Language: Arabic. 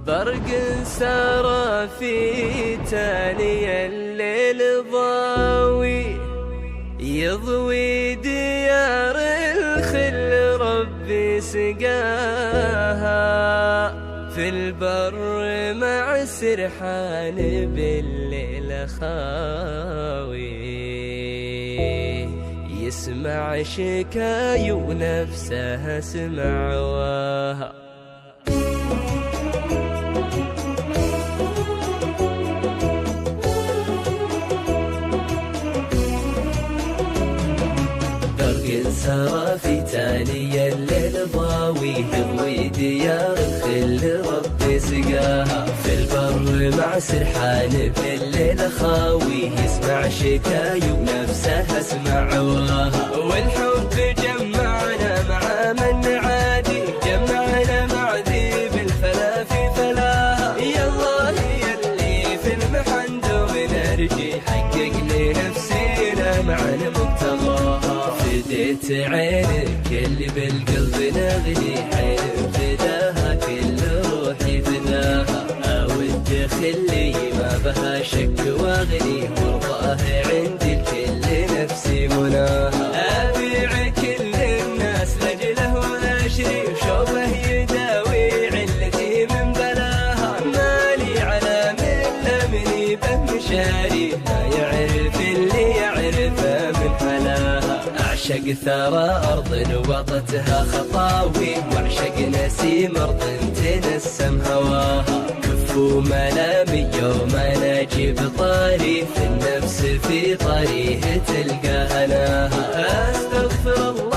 برق سار في تالي الليل ضاوي، يضوي ديار الخل ربي سقاها، في البر مع سرحان بالليل خاوي، يسمع شكاي ونفسه سمع واها. سرى في تالي الليل ضاوي، يضوي ديار الخل ربي سقاها، في البر مع سرحان بالليل خاوي، يسمع شكاي ونفسه اسمع واها. والحب جمعنا مع من عادي، جمعنا مع ذيب الفلا في فلاها، يا الله يلي في المحن ونرجي حقق لنفسينا مع المبتغاها. فديت عينك اللي بالقلب نغلي، حين فداها كل روحي فداها، اود خلي ما بها شك واغني، وارضاه عندي الكل نفسي مناها. ابيع كل الناس لاجله واشري، وشوفه يداوي علتي من بلاها، مالي على من لمني به مشاري، ما يعرف اللي يعرفه من حلاها. أعشق ثرى أرض وطتها خطاوي، وأعشق نسيم أرض تنسم هواها، كفو ملامي يوم أنا أجيب طاري، في النفس في طريق تلقى هناها. أستغفر الله